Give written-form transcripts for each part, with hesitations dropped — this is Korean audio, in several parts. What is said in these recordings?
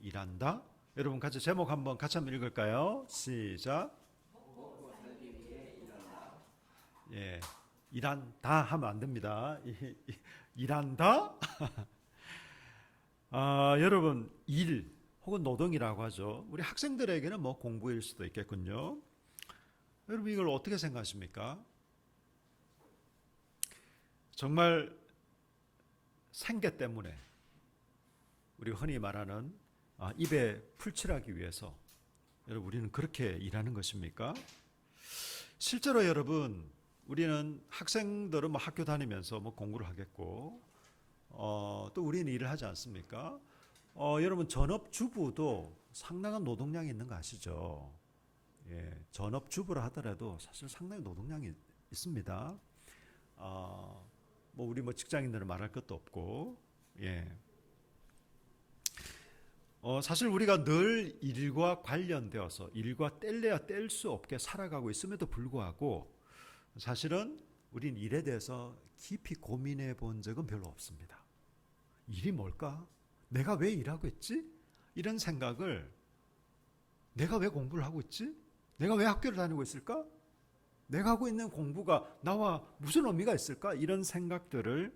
일한다. 여러분 같이 제목 한번 같이 한번 읽을까요? 시작. 예, 일한다 하면 안 됩니다. 일한다. 여러분 일 혹은 노동이라고 하죠. 우리 학생들에게는 뭐 공부일 수도 있겠군요. 여러분 이걸 어떻게 생각하십니까? 정말 생계 때문에 우리 흔히 말하는 입에 풀칠하기 위해서 여러분 우리는 그렇게 일하는 것입니까? 실제로 여러분 우리는 학생들은 뭐 학교 다니면서 뭐 공부를 하겠고 또 우리는 일을 하지 않습니까? 여러분 전업주부도 상당한 노동량이 있는 거 아시죠? 예, 전업주부라 하더라도 사실 상당히 노동량이 있습니다. 뭐 우리 뭐 직장인들은 말할 것도 없고, 예. 사실 우리가 늘 일과 관련되어서 일과 뗄래야 뗄 수 없게 살아가고 있음에도 불구하고 사실은 우린 일에 대해서 깊이 고민해 본 적은 별로 없습니다. 일이 뭘까? 내가 왜 일하고 있지? 이런 생각을 내가 왜 공부를 하고 있지? 내가 왜 학교를 다니고 있을까? 내가 하고 있는 공부가 나와 무슨 의미가 있을까? 이런 생각들을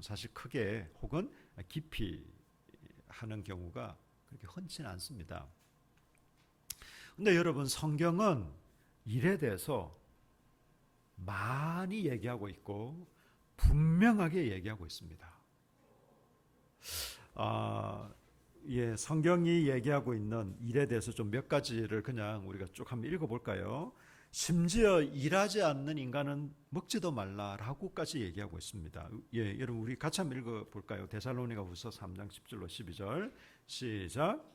사실 크게 혹은 깊이 하는 경우가 그렇게 흔치는 않습니다. 근데 여러분 성경은 일에 대해서 많이 얘기하고 있고 분명하게 얘기하고 있습니다. 예, 성경이 얘기하고 있는 일에 대해서 좀 몇 가지를 그냥 우리가 쭉 한번 읽어볼까요? 심지어 일하지 않는 인간은 먹지도 말라라고까지 얘기하고 있습니다. 예, 여러분 우리 같이 한번 읽어볼까요? 데살로니가후서 3장 10절로 12절 시작.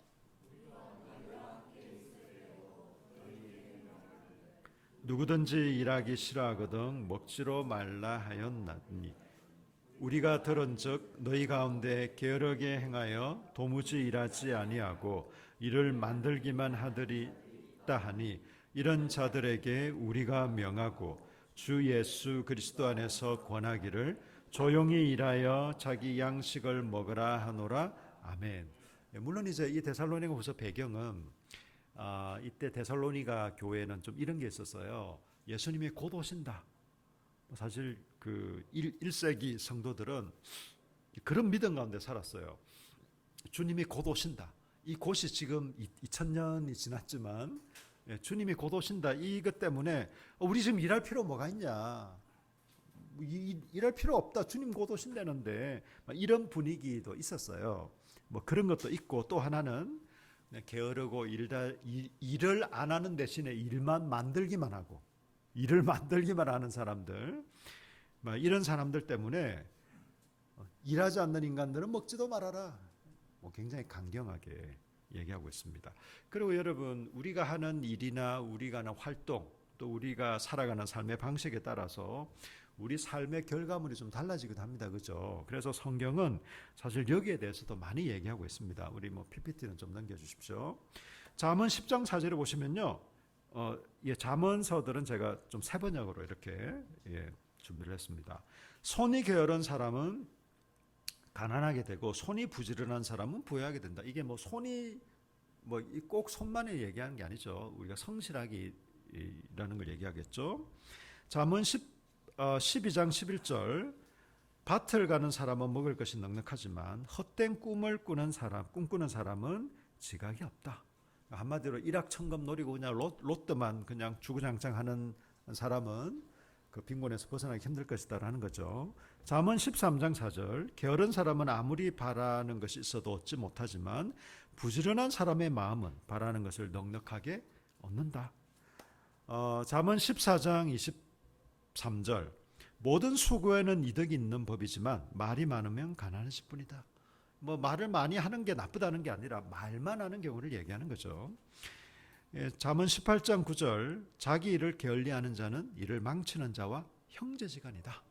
누구든지 일하기 싫어하거든 먹지로 말라 하였나니 우리가 들은즉 너희 가운데 게으르게 행하여 도무지 일하지 아니하고 일을 만들기만 하더리다 하니 이런 자들에게 우리가 명하고 주 예수 그리스도 안에서 권하기를 조용히 일하여 자기 양식을 먹으라 하노라. 아멘. 물론 이제 이 데살로니가후서 배경은 이때 데살로니가 교회는 좀 이런 게 있었어요. 예수님이 곧 오신다. 사실 그 1세기 성도들은 그런 믿음 가운데 살았어요. 주님이 곧 오신다. 이 곧이 지금 2000년이 지났지만 주님이 곧 오신다. 이것 때문에 우리 지금 일할 필요 뭐가 있냐. 일할 필요 없다. 주님 곧 오신다는데 이런 분위기도 있었어요. 뭐 그런 것도 있고 또 하나는 게으르고 일을 안 하는 대신에 일만 만들기만 하고 일을 만들기만 하는 사람들, 이런 사람들 때문에 일하지 않는 인간들은 먹지도 말아라. 굉장히 강경하게 얘기하고 있습니다. 그리고 여러분 우리가 하는 일이나 우리가 하는 활동 또 우리가 살아가는 삶의 방식에 따라서 우리 삶의 결과물이 좀 달라지기도 합니다. 그죠? 그래서 성경은 사실 여기에 대해서도 많이 얘기하고 있습니다. 우리 PPT는 좀 넘겨주십시오. 잠언 10장 4절에 보시면요. 잠언서들은 제가 좀 세 번역으로 이렇게 준비를 했습니다. 손이 게으른 사람은 가난하게 되고 손이 부지런한 사람은 부유하게 된다. 이게 손이 꼭 손만을 얘기하는 게 아니죠. 우리가 성실하기라는 걸 얘기하겠죠. 잠언 12장 11절 밭을 가는 사람은 먹을 것이 넉넉하지만 헛된 꿈을 꿈꾸는 사람은 지각이 없다. 한마디로 일확천금 노리고 그냥 로또만 그냥 주구장창하는 사람은 그 빈곤에서 벗어나기 힘들 것이다라는 거죠. 잠언 13장 4절 게으른 사람은 아무리 바라는 것이 있어도 얻지 못하지만 부지런한 사람의 마음은 바라는 것을 넉넉하게 얻는다. 잠언 14장 23절 모든 수고에는 이득이 있는 법이지만 말이 많으면 가난하실 뿐이다. 말을 많이 하는 게 나쁘다는 게 아니라 말만 하는 경우를 얘기하는 거죠. 잠언 18장 9절 자기 일을 게을리하는 자는 일을 망치는 자와 형제지간이다.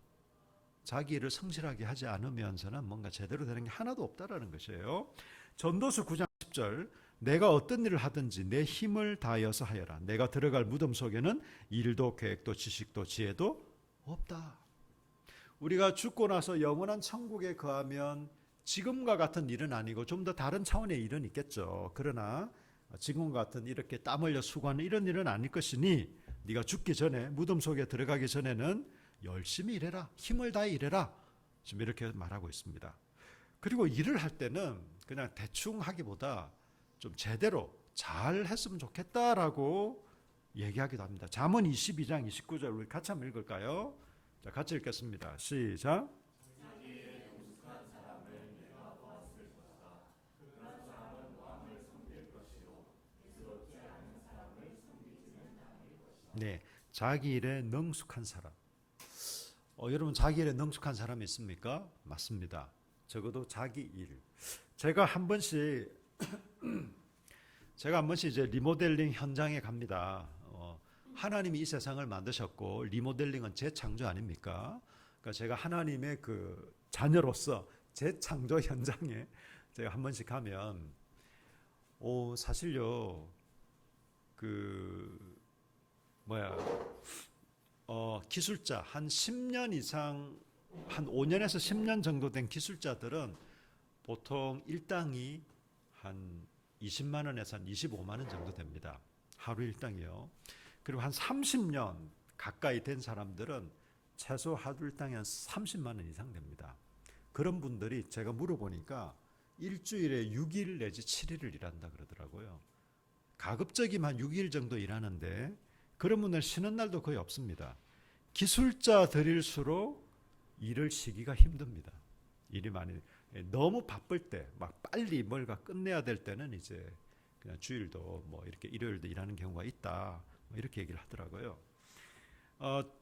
자기 일을 성실하게 하지 않으면서는 뭔가 제대로 되는 게 하나도 없다라는 것이에요. 전도서 9장 10절 내가 어떤 일을 하든지 내 힘을 다하여서 하여라. 내가 들어갈 무덤 속에는 일도 계획도 지식도 지혜도 없다. 우리가 죽고 나서 영원한 천국에 거하면 지금과 같은 일은 아니고 좀 더 다른 차원의 일은 있겠죠. 그러나 지금과 같은 이렇게 땀 흘려 수고하는 이런 일은 아닐 것이니 네가 죽기 전에, 무덤 속에 들어가기 전에는 열심히 일해라, 힘을 다해 일해라, 지금 이렇게 말하고 있습니다. 그리고 일을 할 때는 그냥 대충 하기보다 좀 제대로 잘 했으면 좋겠다라고 얘기하기도 합니다. 잠언 22장 29절 우리 같이 한번 읽을까요? 자, 같이 읽겠습니다. 시작. 네, 자기 일에 능숙한 사람. 여러분 자기 일에 능숙한 사람이 있습니까? 맞습니다. 적어도 자기 일. 제가 한 번씩 이제 리모델링 현장에 갑니다. 하나님이 이 세상을 만드셨고 리모델링은 재창조 아닙니까? 그러니까 제가 하나님의 그 자녀로서 재창조 현장에 제가 한 번씩 가면 사실요 그 기술자 한 10년 이상 한 5년에서 10년 정도 된 기술자들은 보통 일당이 한 20만 원에서 한 25만 원 정도 됩니다. 하루 일당이요. 그리고 한 30년 가까이 된 사람들은 최소 하루 일당이 한 30만 원 이상 됩니다. 그런 분들이 제가 물어보니까 일주일에 6일 내지 7일을 일한다 그러더라고요. 가급적이면 6일 정도 일하는데 그런 분들 쉬는 날도 거의 없습니다. 기술자들일수록 일을 쉬기가 힘듭니다. 일이 많이 너무 바쁠 때 막 빨리 뭔가 끝내야 될 때는 이제 그냥 주일도 뭐 이렇게 일요일도 일하는 경우가 있다. 뭐 이렇게 얘기를 하더라고요.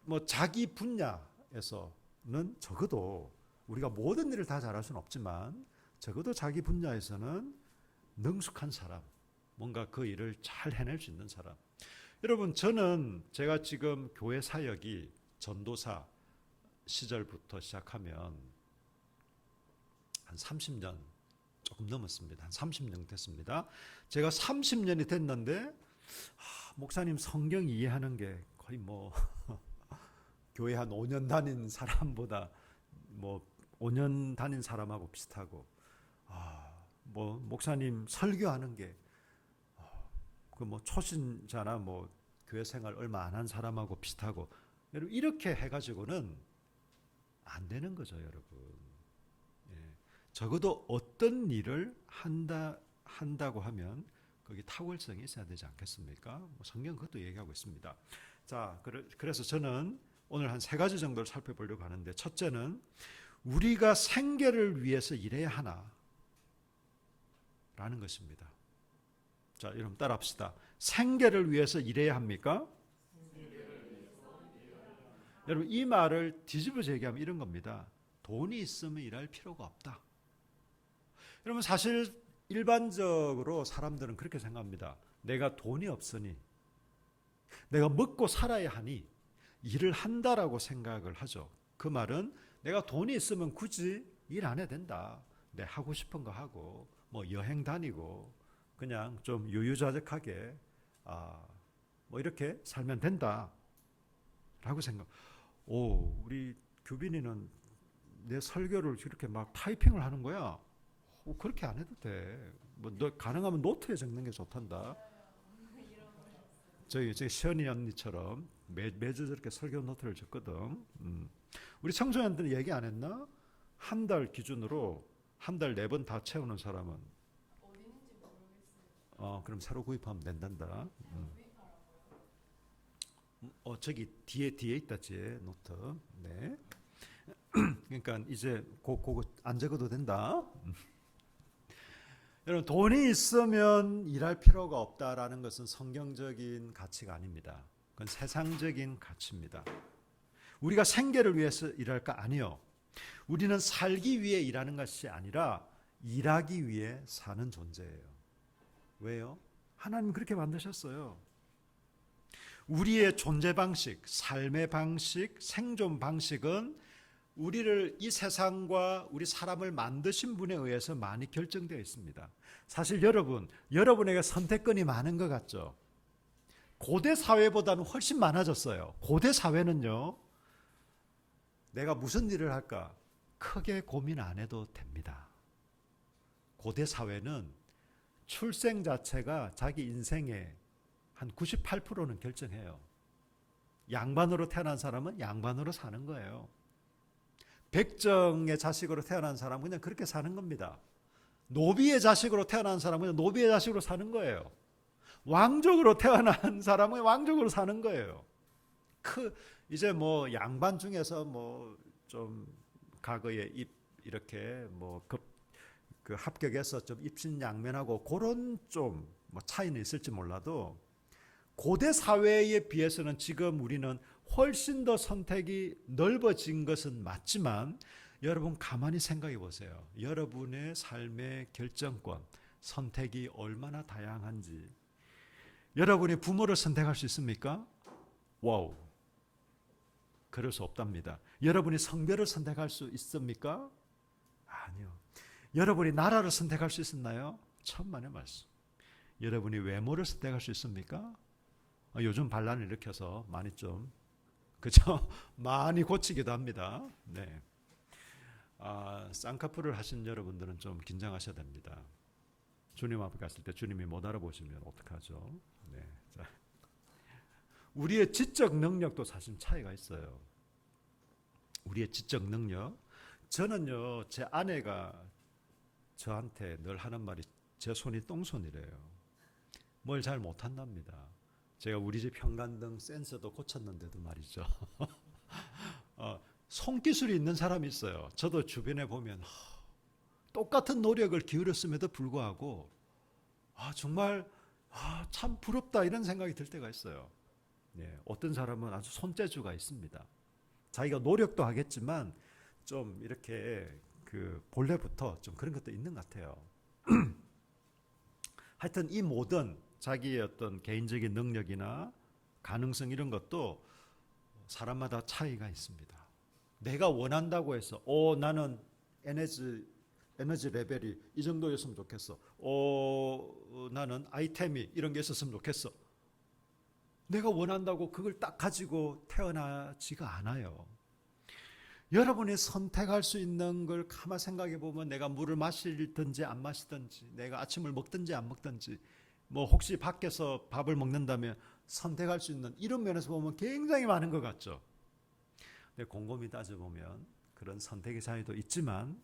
뭐 자기 분야에서는 적어도 우리가 모든 일을 다 잘할 수는 없지만 적어도 자기 분야에서는 능숙한 사람, 뭔가 그 일을 잘 해낼 수 있는 사람. 여러분 저는 제가 지금 교회 사역이 전도사 시절부터 시작하면 한 30년 조금 넘었습니다. 한 30년 됐습니다. 제가 30년이 됐는데 목사님 성경 이해하는 게 거의 뭐 교회 한 5년 다닌 사람보다 뭐 5년 다닌 사람하고 비슷하고 뭐 목사님 설교하는 게 그 뭐 초신자나 뭐 교회 생활 얼마 안 한 사람하고 비슷하고 여러분 이렇게 해가지고는 안 되는 거죠, 여러분. 예. 적어도 어떤 일을 한다고 하면 거기 탁월성이 있어야 되지 않겠습니까? 뭐 성경 그것도 얘기하고 있습니다. 자, 그래서 저는 오늘 한 3가지 정도를 살펴보려고 하는데 첫째는 우리가 생계를 위해서 일해야 하나? 라는 것입니다. 자, 여러분 따라합시다. 생계를 위해서 일해야 합니까? 여러분 이 말을 뒤집어서 얘기하면 이런 겁니다. 돈이 있으면 일할 필요가 없다. 여러분 사실 일반적으로 사람들은 그렇게 생각합니다. 내가 돈이 없으니 내가 먹고 살아야 하니 일을 한다라고 생각을 하죠. 그 말은 내가 돈이 있으면 굳이 일 안 해도 된다. 내 하고 싶은 거 하고 뭐 여행 다니고 그냥 좀 유유자적하게 뭐 이렇게 살면 된다라고 생각. 우리 규빈이는 내 설교를 이렇게 막 타이핑을 하는 거야. 그렇게 안 해도 돼. 뭐 너 가능하면 노트에 적는 게 좋단다. 저희 시연이 언니처럼 매주 저렇게 설교 노트를 적거든. 우리 청소년들은 얘기 안 했나? 한 달 기준으로 한 달 4번 다 채우는 사람은 어딘지 모르겠어요. 그럼 새로 구입하면 된단다. 저기 뒤에 있다, 뒤에 노트. 네. 그러니까 이제 그거 안 적어도 된다. 여러분 돈이 있으면 일할 필요가 없다라는 것은 성경적인 가치가 아닙니다. 그건 세상적인 가치입니다. 우리가 생계를 위해서 일할까? 아니요. 우리는 살기 위해 일하는 것이 아니라 일하기 위해 사는 존재예요. 왜요? 하나님 그렇게 만드셨어요. 우리의 존재 방식, 삶의 방식, 생존 방식은 우리를 이 세상과 우리 사람을 만드신 분에 의해서 많이 결정되어 있습니다. 사실 여러분에게 선택권이 많은 것 같죠? 고대 사회보다는 훨씬 많아졌어요. 고대 사회는요, 내가 무슨 일을 할까 크게 고민 안 해도 됩니다. 고대 사회는 출생 자체가 자기 인생의 한 98%는 결정해요. 양반으로 태어난 사람은 양반으로 사는 거예요. 백정의 자식으로 태어난 사람은 그냥 그렇게 사는 겁니다. 노비의 자식으로 태어난 사람은 그냥 노비의 자식으로 사는 거예요. 왕족으로 태어난 사람은 왕족으로 사는 거예요. 이제 뭐 양반 중에서 뭐 좀 과거에 이렇게 뭐 그 합격해서 좀 입신양면하고 그런 좀 뭐 차이는 있을지 몰라도 고대 사회에 비해서는 지금 우리는 훨씬 더 선택이 넓어진 것은 맞지만 여러분 가만히 생각해 보세요. 여러분의 삶의 결정권, 선택이 얼마나 다양한지. 여러분이 부모를 선택할 수 있습니까? 와우. 그럴 수 없답니다. 여러분이 성별을 선택할 수 있습니까? 아니요. 여러분이 나라를 선택할 수 있었나요? 천만의 말씀. 여러분이 외모를 선택할 수 있습니까? 요즘 반란을 일으켜서 많이 좀 그죠? 많이 고치기도 합니다. 네. 쌍꺼풀을 하신 여러분들은 좀 긴장하셔야 됩니다. 주님 앞에 갔을 때 주님이 못 알아보시면 어떡하죠? 네. 자. 우리의 지적 능력도 사실 차이가 있어요. 우리의 지적 능력. 저는요, 제 아내가 저한테 늘 하는 말이 제 손이 똥손이래요. 뭘 잘 못한답니다. 제가 우리 집 현관등 센서도 고쳤는데도 말이죠. 손기술이 있는 사람이 있어요. 저도 주변에 보면 똑같은 노력을 기울였음에도 불구하고 정말 참 부럽다 이런 생각이 들 때가 있어요. 예, 어떤 사람은 아주 손재주가 있습니다. 자기가 노력도 하겠지만 좀 이렇게 그 본래부터 좀 그런 것도 있는 것 같아요. 하여튼 이 모든 자기의 어떤 개인적인 능력이나 가능성 이런 것도 사람마다 차이가 있습니다. 내가 원한다고 해서 나는 에너지 레벨이 이 정도였으면 좋겠어. 나는 아이템이 이런 게 있었으면 좋겠어. 내가 원한다고 그걸 딱 가지고 태어나지가 않아요. 여러분이 선택할 수 있는 걸 가만 생각해 보면 내가 물을 마시든지 안 마시든지 내가 아침을 먹든지 안 먹든지 뭐 혹시 밖에서 밥을 먹는다면 선택할 수 있는 이런 면에서 보면 굉장히 많은 것 같죠. 근데 곰곰이 따져보면 그런 선택의 자유도 있지만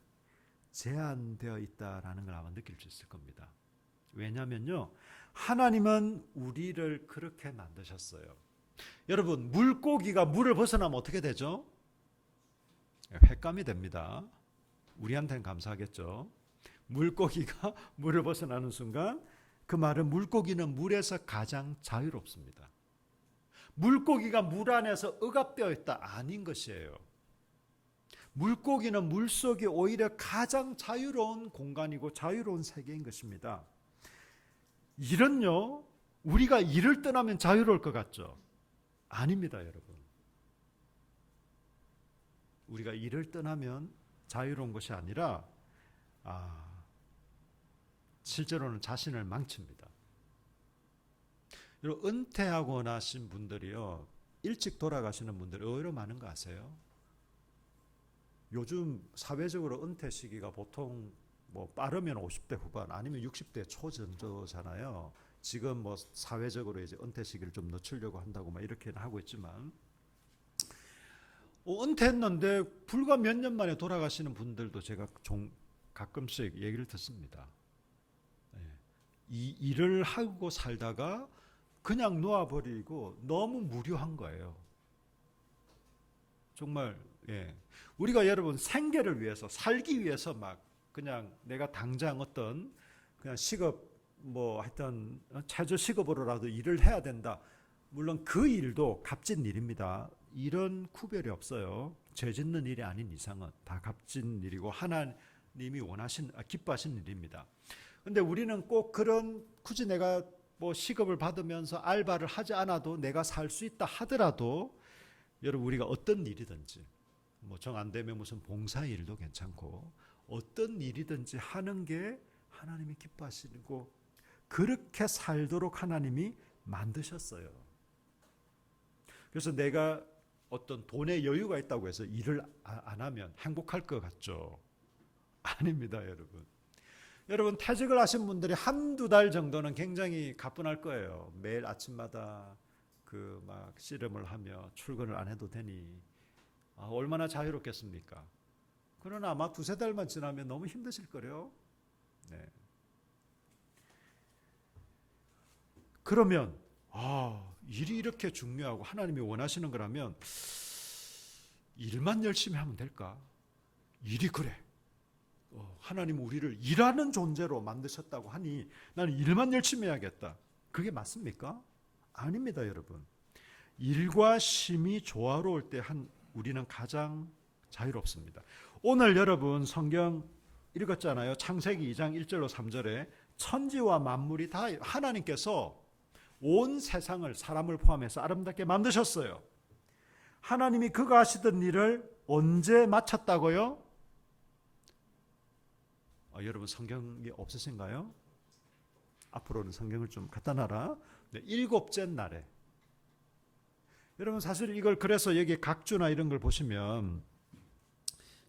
제한되어 있다라는 걸 아마 느낄 수 있을 겁니다. 왜냐하면요, 하나님은 우리를 그렇게 만드셨어요. 여러분, 물고기가 물을 벗어나면 어떻게 되죠? 횟감이 됩니다. 우리한테는 감사하겠죠. 물고기가 물을 벗어나는 순간 그 말은 물고기는 물에서 가장 자유롭습니다. 물고기가 물 안에서 억압되어 있다 아닌 것이에요. 물고기는 물속이 오히려 가장 자유로운 공간이고 자유로운 세계인 것입니다. 일은요, 우리가 일을 떠나면 자유로울 것 같죠? 아닙니다, 여러분. 우리가 일을 떠나면 자유로운 것이 아니라 실제로는 자신을 망칩니다. 여러분, 은퇴하고 나신 분들이요, 일찍 돌아가시는 분들이 의외로 많은 거 아세요? 요즘 사회적으로 은퇴 시기가 보통 뭐 빠르면 50대 후반 아니면 60대 초 정도잖아요. 지금 뭐 사회적으로 이제 은퇴 시기를 좀 늦추려고 한다고 막 이렇게는 하고 있지만 은퇴했는데 불과 몇 년 만에 돌아가시는 분들도 제가 가끔씩 얘기를 듣습니다. 이 일을 하고 살다가 그냥 놓아버리고 너무 무료한 거예요. 정말 우리가 여러분 생계를 위해서 살기 위해서 막 그냥 내가 당장 어떤 그냥 시급 뭐 하여튼 최저 시급으로라도 일을 해야 된다. 물론 그 일도 값진 일입니다. 이런 구별이 없어요. 죄 짓는 일이 아닌 이상은 다 값진 일이고 하나님이 기뻐하시는 일입니다. 근데 우리는 꼭 그런 굳이 내가 뭐 시급을 받으면서 알바를 하지 않아도 내가 살 수 있다 하더라도 여러분 우리가 어떤 일이든지 뭐 정 안 되면 무슨 봉사 일도 괜찮고 어떤 일이든지 하는 게 하나님이 기뻐하시고 그렇게 살도록 하나님이 만드셨어요. 그래서 내가 어떤 돈의 여유가 있다고 해서 일을 안 하면 행복할 것 같죠? 아닙니다, 여러분. 여러분 퇴직을 하신 분들이 한두 달 정도는 굉장히 가뿐할 거예요. 매일 아침마다 그 막 씨름을 하며 출근을 안 해도 되니 얼마나 자유롭겠습니까? 그러나 아마 두세 달만 지나면 너무 힘드실 거래요. 네. 그러면 일이 이렇게 중요하고 하나님이 원하시는 거라면 일만 열심히 하면 될까? 일이 그래. 하나님은 우리를 일하는 존재로 만드셨다고 하니 나는 일만 열심히 해야겠다. 그게 맞습니까? 아닙니다, 여러분. 일과 쉼이 조화로울 때 우리는 가장 자유롭습니다. 오늘 여러분 성경 읽었잖아요. 창세기 2장 1절로 3절에 천지와 만물이 다 하나님께서 온 세상을 사람을 포함해서 아름답게 만드셨어요. 하나님이 그가 하시던 일을 언제 마쳤다고요? 여러분 성경이 없으신가요? 앞으로는 성경을 좀 갖다 놔라. 네, 일곱째 날에. 여러분 사실 이걸 그래서 여기 각주나 이런 걸 보시면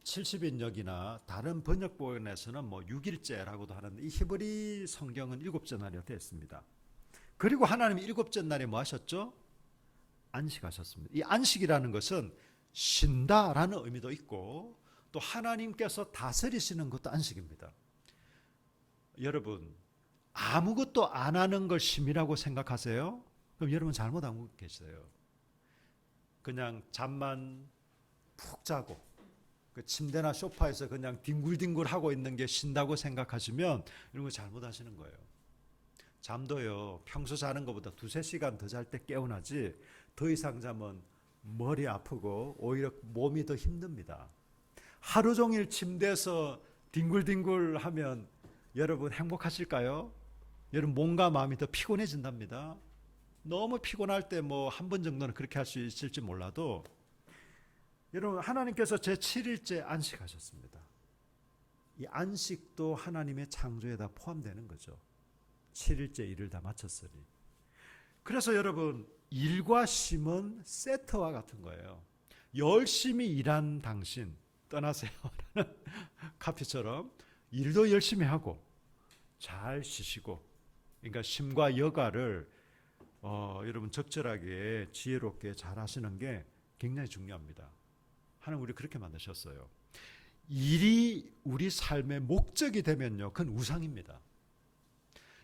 70인역이나 다른 번역본에서는 뭐 6일째라고도 하는데 이 히브리 성경은 일곱째 날이 되어 있습니다. 그리고 하나님이 일곱째 날에 뭐 하셨죠? 안식하셨습니다. 이 안식이라는 것은 쉰다라는 의미도 있고 또 하나님께서 다스리시는 것도 안식입니다. 여러분 아무것도 안 하는 걸 쉼이라고 생각하세요? 그럼 여러분 잘못하고 계세요. 그냥 잠만 푹 자고 그 침대나 소파에서 그냥 뒹굴뒹굴 하고 있는 게 쉰다고 생각하시면 이런 거 잘못하시는 거예요. 잠도요 평소 자는 것보다 2-3시간 더 잘 때 깨어나지 더 이상 자면 머리 아프고 오히려 몸이 더 힘듭니다. 하루 종일 침대에서 뒹굴뒹굴 하면 여러분 행복하실까요? 여러분 몸과 마음이 더 피곤해진답니다. 너무 피곤할 때 뭐 한 번 정도는 그렇게 할 수 있을지 몰라도 여러분 하나님께서 제7일째 안식하셨습니다. 이 안식도 하나님의 창조에 다 포함되는 거죠. 7일째 일을 다 마쳤으니. 그래서 여러분 일과 쉼은 세트와 같은 거예요. 열심히 일한 당신 떠나세요. 카피처럼 일도 열심히 하고 잘 쉬시고 그러니까 쉼과 여가를 여러분 적절하게 지혜롭게 잘 하시는 게 굉장히 중요합니다. 하나님 우리 그렇게 만드셨어요. 일이 우리 삶의 목적이 되면요 그건 우상입니다.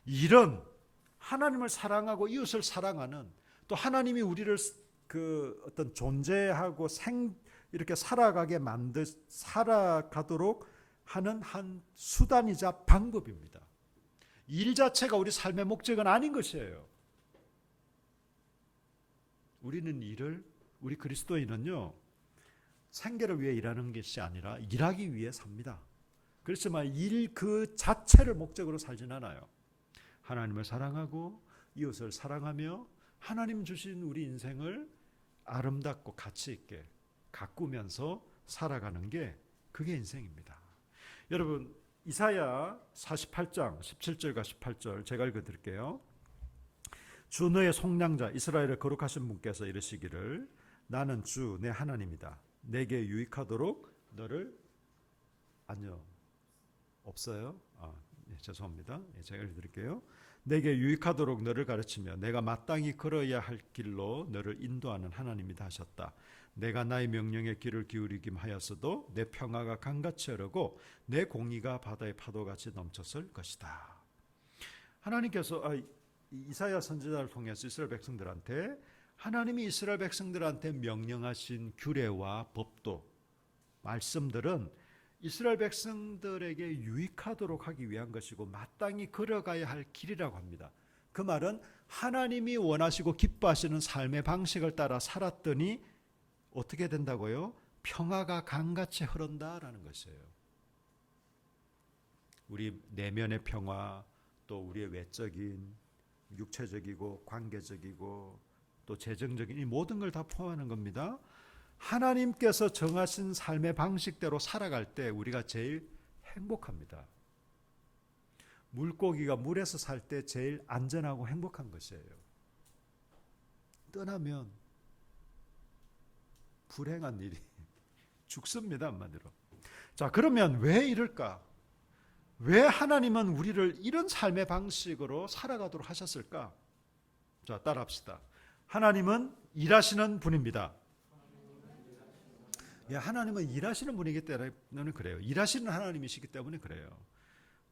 일은 하나님을 사랑하고 이웃을 사랑하는 또 하나님이 우리를 그 어떤 존재하고 이렇게 살아가도록 하는 한 수단이자 방법입니다. 일 자체가 우리 삶의 목적은 아닌 것이에요. 우리 그리스도인은요 생계를 위해 일하는 것이 아니라 일하기 위해 삽니다. 그렇지만 일 그 자체를 목적으로 살진 않아요. 하나님을 사랑하고 이웃을 사랑하며 하나님 주신 우리 인생을 아름답고 가치 있게 가꾸면서 살아가는 게 그게 인생입니다. 여러분 이사야 48장 17절과 18절 제가 읽어드릴게요. 주 너의 속량자 이스라엘을 거룩하신 분께서 이르시기를 나는 주 내 하나님이다. 내게 유익하도록 너를 아니요 없어요. 죄송합니다. 제가 읽어드릴게요. 내게 유익하도록 너를 가르치며 내가 마땅히 걸어야 할 길로 너를 인도하는 하나님이다 하셨다. 내가 나의 명령에 귀를 기울이김 하였어도 내 평화가 강같이 흐르고 내 공의가 바다의 파도같이 넘쳤을 것이다. 하나님께서 이사야 선지자를 통해서 이스라엘 백성들한테 하나님이 이스라엘 백성들한테 명령하신 규례와 법도 말씀들은 이스라엘 백성들에게 유익하도록 하기 위한 것이고 마땅히 걸어가야 할 길이라고 합니다. 그 말은 하나님이 원하시고 기뻐하시는 삶의 방식을 따라 살았더니 어떻게 된다고요? 평화가 강같이 흐른다라는 것이에요. 우리 내면의 평화, 또 우리의 외적인, 육체적이고 관계적이고 또 재정적인 이 모든 걸 다 포함하는 겁니다. 하나님께서 정하신 삶의 방식대로 살아갈 때 우리가 제일 행복합니다. 물고기가 물에서 살 때 제일 안전하고 행복한 것이에요. 떠나면 불행한 일이 죽습니다, 한마디로. 자, 그러면 왜 이럴까? 왜 하나님은 우리를 이런 삶의 방식으로 살아가도록 하셨을까? 자, 따라합시다. 하나님은 일하시는 분입니다. 예, 하나님은 일하시는 분이기 때문에 그래요. 일하시는 하나님이시기 때문에 그래요.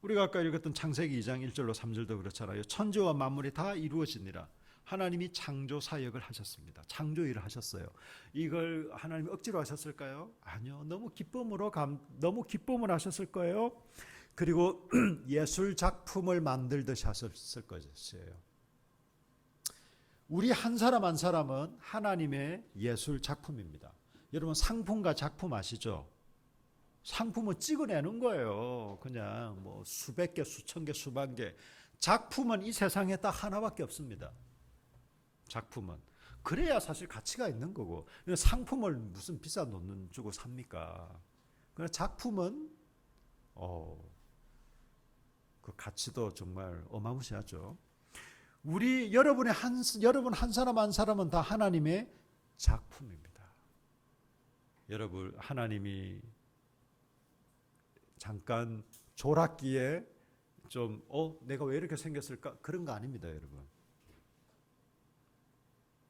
우리가 아까 읽었던 창세기 2장 1절로 3절도 그렇잖아요. 천지와 만물이 다 이루어지니라. 하나님이 창조 사역을 하셨습니다. 창조 일을 하셨어요. 이걸 하나님이 억지로 하셨을까요? 아니요. 너무 기쁨을 하셨을 거예요. 그리고 예술 작품을 만들듯이 하셨을 것이에요. 우리 한 사람 한 사람은 하나님의 예술 작품입니다. 여러분 상품과 작품 아시죠? 상품은 찍어내는 거예요. 그냥 뭐 수백 개, 수천 개, 수만 개. 작품은 이 세상에 딱 하나밖에 없습니다. 작품은. 그래야 사실 가치가 있는 거고. 상품을 무슨 비싼 돈 주고 삽니까? 그러나 작품은 그 가치도 정말 어마무시하죠. 여러분 한 사람 한 사람은 다 하나님의 작품입니다. 여러분 하나님이 잠깐 졸았기에 좀 내가 왜 이렇게 생겼을까? 그런 거 아닙니다, 여러분.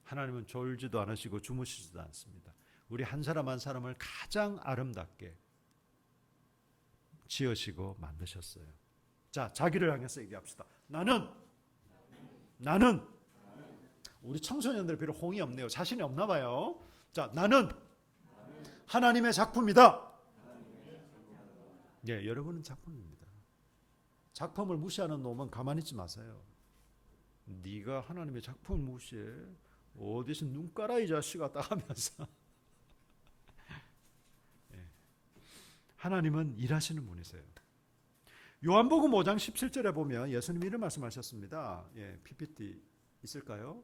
하나님은 졸지도 않으시고 주무시지도 않습니다. 우리 한 사람 한 사람을 가장 아름답게 지으시고 만드셨어요. 자, 자기를 향해서 얘기합시다. 나는 우리 청소년들 별로 홍이 없네요. 자신이 없나 봐요. 자, 나는 하나님의 작품이다. 예, 여러분은 작품입니다. 작품을 무시하는 놈은 가만히 있지 마세요. 네가 하나님의 작품을 무시해? 어디서 눈 깔아 이 자식아 딱 하면서 예. 하나님은 일하시는 분이세요. 요한복음 5장 17절에 보면 예수님이 이런 말씀하셨습니다. 예, PPT 있을까요?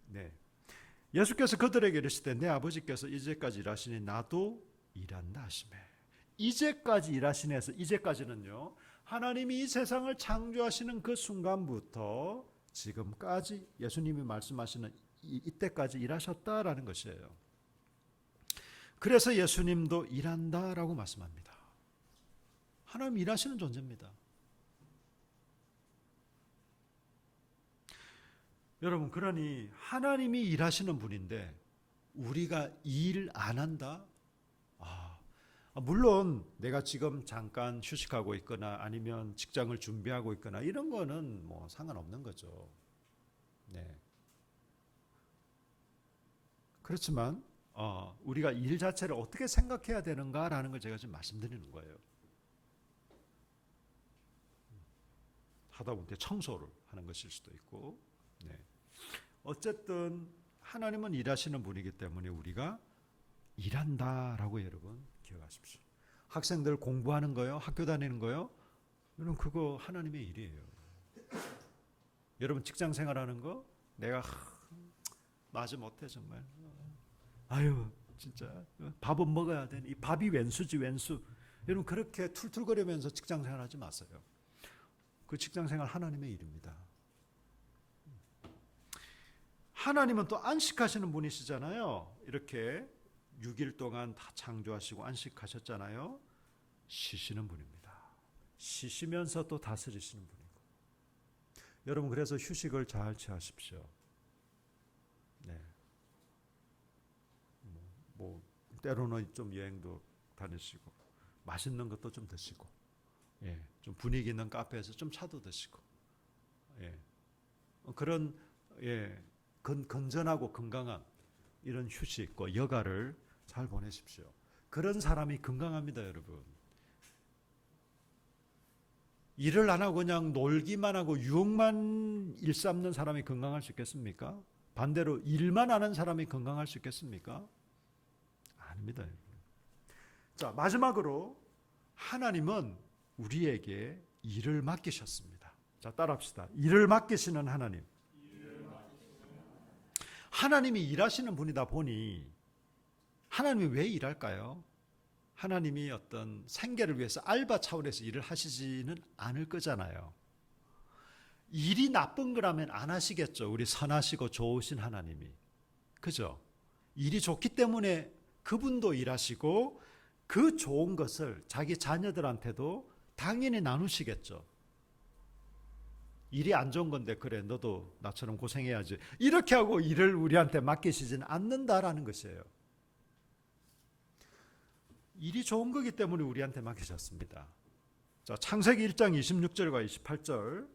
네. 예수께서 그들에게 이르시되 내 아버지께서 이제까지 일하시니 나도 일한다 하시매. 이제까지 일하시네서 이제까지는요. 하나님이 이 세상을 창조하시는 그 순간부터 지금까지 예수님이 말씀하시는 이때까지 일하셨다라는 것이에요. 그래서 예수님도 일한다라고 말씀합니다. 하나님 일하시는 존재입니다. 여러분, 그러니 하나님이 일하시는 분인데 우리가 일 안 한다? 물론 내가 지금 잠깐 휴식하고 있거나 아니면 직장을 준비하고 있거나 이런 거는 뭐 상관없는 거죠. 네. 그렇지만 우리가 일 자체를 어떻게 생각해야 되는가라는 걸 제가 지금 말씀드리는 거예요. 하다 보니 청소를 하는 것일 수도 있고, 네. 어쨌든 하나님은 일하시는 분이기 때문에 우리가 일한다라고 여러분 기억하십시오. 학생들 공부하는 거요, 학교 다니는 거요, 여러분 그거 하나님의 일이에요. 여러분 직장 생활하는 거, 내가 마저 못해 정말. 아유 진짜 밥은 먹어야 되니 이 밥이 웬수지 웬수. 여러분 그렇게 툴툴거리면서 직장 생활하지 마세요. 그 직장 생활 하나님의 일입니다. 하나님은 또 안식하시는 분이시잖아요. 이렇게 6일 동안 다 창조하시고 안식하셨잖아요. 쉬시는 분입니다. 쉬시면서 또 다스리시는 분이고. 여러분 그래서 휴식을 잘 취하십시오. 네. 뭐 때로는 좀 여행도 다니시고 맛있는 것도 좀 드시고, 예, 좀 분위기 있는 카페에서 좀 차도 드시고, 예, 그런 건전하고 건강한 이런 휴식과 여가를 잘 보내십시오. 그런 사람이 건강합니다, 여러분. 일을 안 하고 그냥 놀기만 하고 유혹만 일삼는 사람이 건강할 수 있겠습니까? 반대로 일만 하는 사람이 건강할 수 있겠습니까? 아닙니다, 여러분. 자, 마지막으로 하나님은 우리에게 일을 맡기셨습니다. 자, 따라합시다. 일을 맡기시는 하나님. 하나님이 일하시는 분이다 보니 하나님이 왜 일할까요? 하나님이 어떤 생계를 위해서 알바 차원에서 일을 하시지는 않을 거잖아요. 일이 나쁜 거라면 안 하시겠죠. 우리 선하시고 좋으신 하나님이. 그죠? 일이 좋기 때문에 그분도 일하시고 그 좋은 것을 자기 자녀들한테도 당연히 나누시겠죠. 일이 안 좋은 건데 그래 너도 나처럼 고생해야지 이렇게 하고 일을 우리한테 맡기시지는 않는다라는 것이에요. 일이 좋은 거기 때문에 우리한테 맡기셨습니다. 자, 창세기 1장 26절과 28절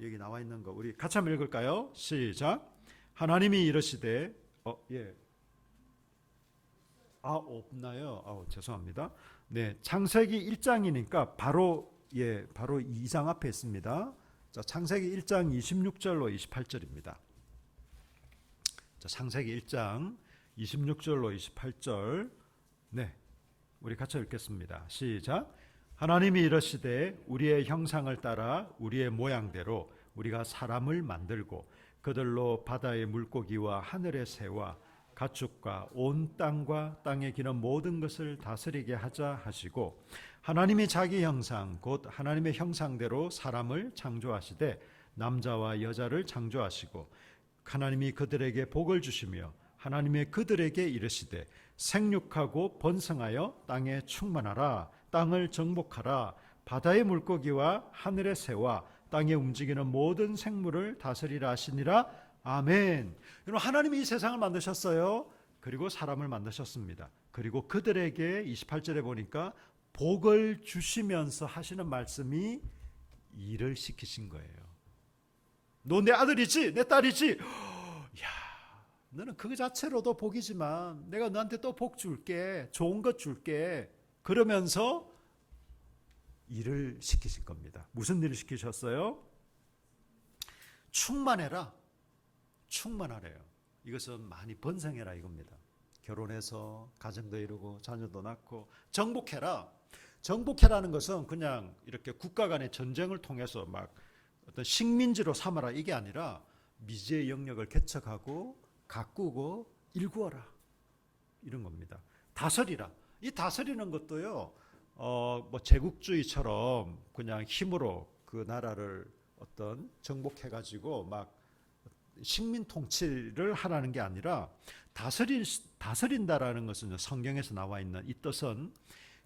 여기 나와 있는 거 우리 같이 한번 읽을까요? 시작. 하나님이 이르시되 없나요? 죄송합니다. 네, 창세기 1장이니까 바로 2장 앞에 있습니다. 자, 창세기 1장 26절로 28절입니다. 자, 창세기 1장 26절로 28절. 네. 우리 같이 읽겠습니다. 시작. 하나님이 이르시되 우리의 형상을 따라 우리의 모양대로 우리가 사람을 만들고 그들로 바다의 물고기와 하늘의 새와 가축과 온 땅과 땅에 기는 모든 것을 다스리게 하자 하시고 하나님이 자기 형상 곧 하나님의 형상대로 사람을 창조하시되 남자와 여자를 창조하시고 하나님이 그들에게 복을 주시며 하나님의 그들에게 이르시되 생육하고 번성하여 땅에 충만하라 땅을 정복하라 바다의 물고기와 하늘의 새와 땅에 움직이는 모든 생물을 다스리라 하시니라. 아멘. 여러분 하나님이 이 세상을 만드셨어요. 그리고 사람을 만드셨습니다. 그리고 그들에게 28절에 보니까 복을 주시면서 하시는 말씀이 일을 시키신 거예요. 너 내 아들이지? 내 딸이지? 너는 그 자체로도 복이지만 내가 너한테 또 복 줄게. 좋은 것 줄게. 그러면서 일을 시키신 겁니다. 무슨 일을 시키셨어요? 충만해라. 충만하래요. 이것은 많이 번성해라 이겁니다. 결혼해서 가정도 이루고 자녀도 낳고 정복해라. 정복해라는 것은 그냥 이렇게 국가 간의 전쟁을 통해서 막 어떤 식민지로 삼아라 이게 아니라 미지의 영역을 개척하고 가꾸고 일구어라 이런 겁니다. 다스리라. 이 다스리는 것도요. 뭐 제국주의처럼 그냥 힘으로 그 나라를 어떤 정복해가지고 막 식민 통치를 하라는 게 아니라 다스린다라는 것은 성경에서 나와 있는 이 뜻은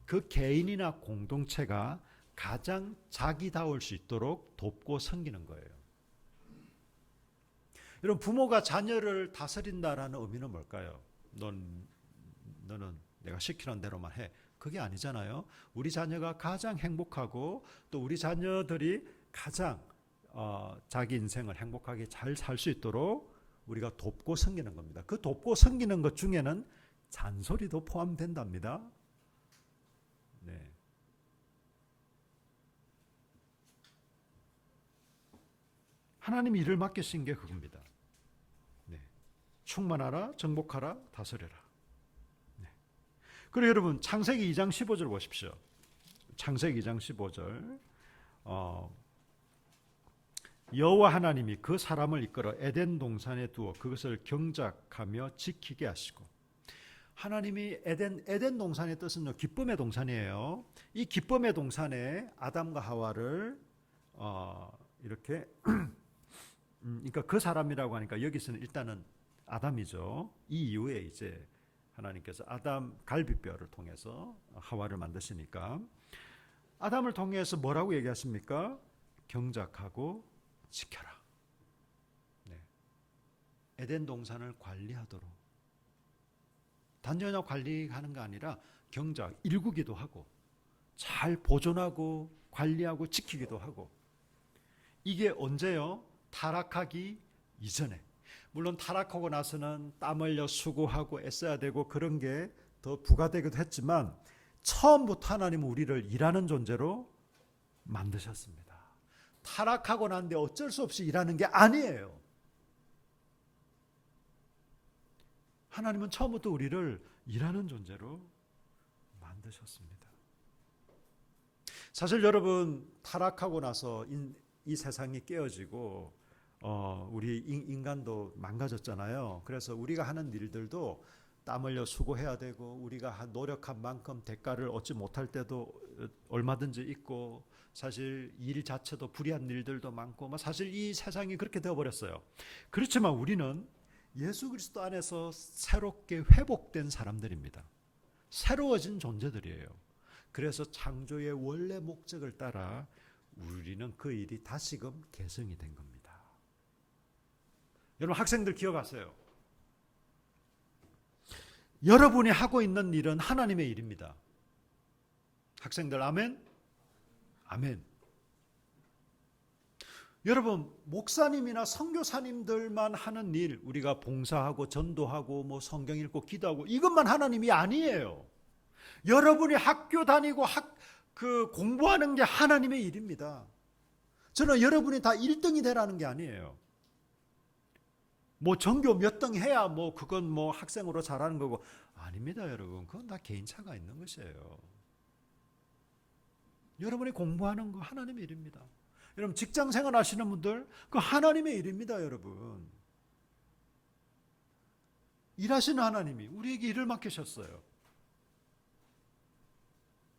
그 개인이나 공동체가 가장 자기다울 수 있도록 돕고 섬기는 거예요. 여러분 부모가 자녀를 다스린다라는 의미는 뭘까요? 너는 내가 시키는 대로만 해. 그게 아니잖아요. 우리 자녀가 가장 행복하고 또 우리 자녀들이 가장 자기 인생을 행복하게 잘 살 수 있도록 우리가 돕고 섬기는 겁니다. 그 돕고 섬기는 것 중에는 잔소리도 포함된답니다. 네. 하나님이 일을 맡기신 게 그겁니다. 네. 충만하라, 정복하라, 다스려라. 네. 그리고 여러분 창세기 2장 15절 보십시오. 창세기 2장 15절. 여호와 하나님이 그 사람을 이끌어 에덴 동산에 두어 그것을 경작하며 지키게 하시고 하나님이 에덴 동산의 뜻은요 기쁨의 동산이에요. 이 기쁨의 동산에 아담과 하와를 이렇게 그러니까 그 사람이라고 하니까 여기서는 일단은 아담이죠. 이 이후에 이제 하나님께서 아담 갈비뼈를 통해서 하와를 만드시니까 아담을 통해서 뭐라고 얘기하십니까? 경작하고 지켜라. 네. 에덴 동산을 관리하도록. 단전혀 관리하는 거 아니라 경작, 일구기도 하고 잘 보존하고 관리하고 지키기도 하고. 이게 언제요? 타락하기 이전에. 물론 타락하고 나서는 땀 흘려 수고하고 애써야 되고 그런 게 더 부과되기도 했지만 처음부터 하나님은 우리를 일하는 존재로 만드셨습니다. 타락하고 난데 어쩔 수 없이 일하는 게 아니에요. 하나님은 처음부터 우리를 일하는 존재로 만드셨습니다. 사실 여러분 타락하고 나서 이 세상이 깨어지고 우리 인간도 망가졌잖아요. 그래서 우리가 하는 일들도 땀 흘려 수고해야 되고 우리가 노력한 만큼 대가를 얻지 못할 때도 얼마든지 있고 사실 일 자체도 불의한 일들도 많고 사실 이 세상이 그렇게 되어버렸어요. 그렇지만 우리는 예수 그리스도 안에서 새롭게 회복된 사람들입니다. 새로워진 존재들이에요. 그래서 창조의 원래 목적을 따라 우리는 그 일이 다시금 개성이 된 겁니다. 여러분 학생들 기억하세요. 여러분이 하고 있는 일은 하나님의 일입니다. 학생들 아멘? 아멘. 여러분 목사님이나 선교사님들만 하는 일, 우리가 봉사하고 전도하고 뭐 성경 읽고 기도하고 이것만 하나님이 아니에요. 여러분이 학교 다니고 공부하는 게 하나님의 일입니다. 저는 여러분이 다 1등이 되라는 게 아니에요. 뭐 전교 몇 등 해야 뭐 그건 뭐 학생으로 잘하는 거고 아닙니다, 여러분. 그건 다 개인차가 있는 것이에요. 여러분이 공부하는 거 하나님의 일입니다. 여러분 직장 생활 하시는 분들 그 하나님의 일입니다, 여러분. 일하시는 하나님이 우리에게 일을 맡기셨어요.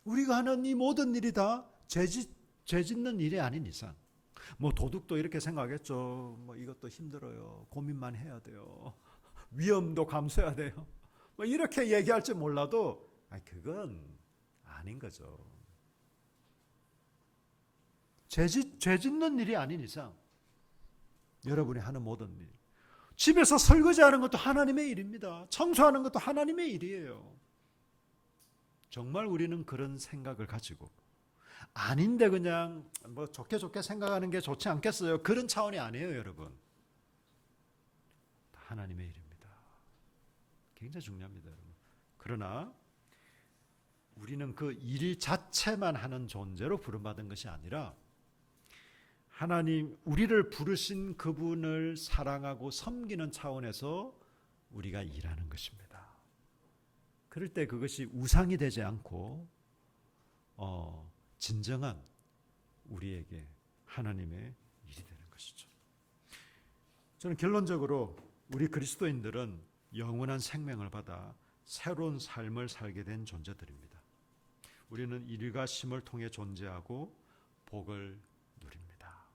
우리가 하는 이 모든 일이 다 죄 짓는 일이 아닌 이상, 뭐 도둑도 이렇게 생각하겠죠. 뭐 이것도 힘들어요. 고민만 해야 돼요. 위험도 감수해야 돼요. 뭐 이렇게 얘기할지 몰라도 그건 아닌 거죠. 죄 짓는 일이 아닌 이상 여러분이 하는 모든 일, 집에서 설거지하는 것도 하나님의 일입니다. 청소하는 것도 하나님의 일이에요. 정말 우리는 그런 생각을 가지고 아닌데 그냥 뭐 좋게 생각하는 게 좋지 않겠어요? 그런 차원이 아니에요, 여러분. 하나님의 일입니다. 굉장히 중요합니다, 여러분. 그러나 우리는 그 일 자체만 하는 존재로 부름받은 것이 아니라 하나님, 우리를 부르신 그분을 사랑하고 섬기는 차원에서 우리가 일하는 것입니다. 그럴 때 그것이 우상이 되지 않고 진정한 우리에게 하나님의 일이 되는 것이죠. 저는 결론적으로 우리 그리스도인들은 영원한 생명을 받아 새로운 삶을 살게 된 존재들입니다. 우리는 일과 쉼을 통해 존재하고 복을 누립니다.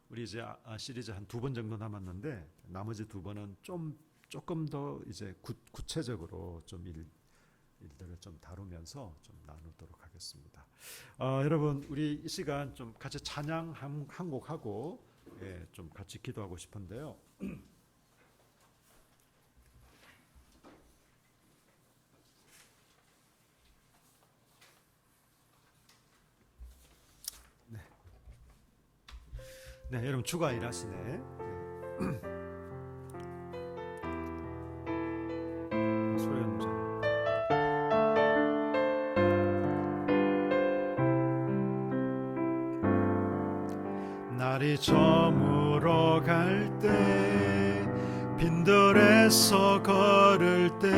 우리 이제 시리즈 한 2번 정도 남았는데 나머지 2번은 조금 더 이제 구체적으로 좀 일들을 좀 다루면서 좀 나누도록 하겠습니다. 여러분 우리 이 시간 좀 같이 찬양 한 곡 하고 좀 같이 기도하고 싶은데요. 네, 여러분 주가 일하시네. 날이 저물어 갈 때 빈들에서 걸을 때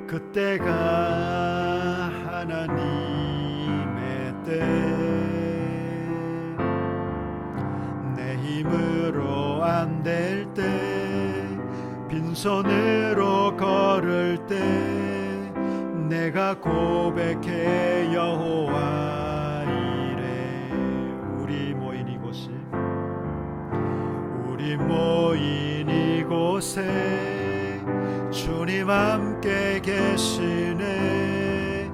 그때가 하나님의 때 내 힘으로 안 될 때 빈손으로 걸을 때 내가 고백해 여호와 이래 우리 모인 이곳에 주님 함께 계시네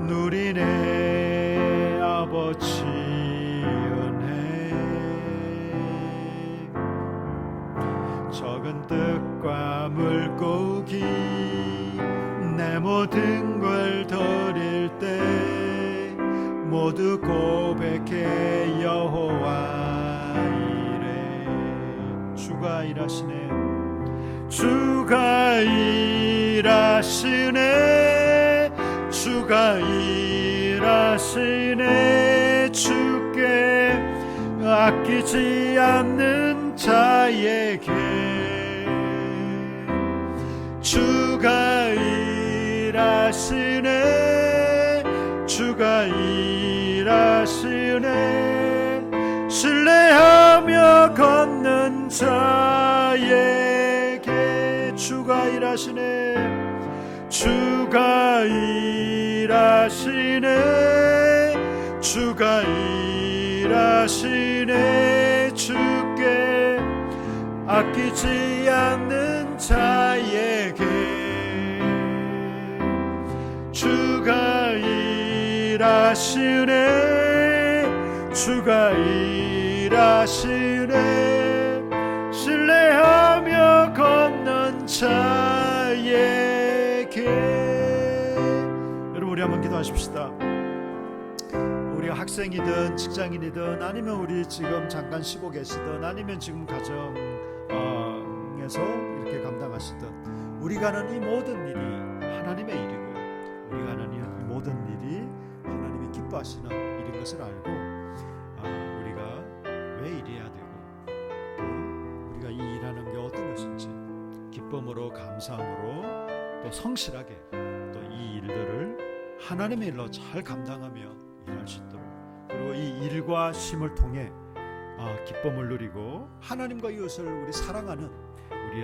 누리네 아버지 은혜 적은 뜻과 물고기 내 모든 걸 드릴 때 모두 고백해 여호와 이래 주가 일하시네 주가 일하시네 주가 일하시네 주께 아끼지 않는 자에게 주가 일하시네 주가 일하시네 신뢰하며 걷는 자에게 주가 일하시네 주가 일하시네 주가 일하시네 주께 아끼지 않는 자에게 일하시네 주가 일하시네 신뢰하며 걷는 자에게. 여러분 우리 한번 기도하십시다. 우리가 학생이든 직장인이든 아니면 우리 지금 잠깐 쉬고 계시든 아니면 지금 가정에서 이렇게 감당하시든 우리가 하는 이 모든 일이 하나님의 일이고 우리가 하는 이 모든 일이 하나님이 기뻐하시는 일인 것을 알고 우리가 왜 일해야 되고 또 우리가 이 일하는 게 어떤 것인지 기쁨으로 감사함으로 또 성실하게 또 이 일들을 하나님의 일로 잘 감당하며 일할 수 있도록 그리고 이 일과 쉼을 통해 기쁨을 누리고 하나님과 이웃을 우리 사랑하는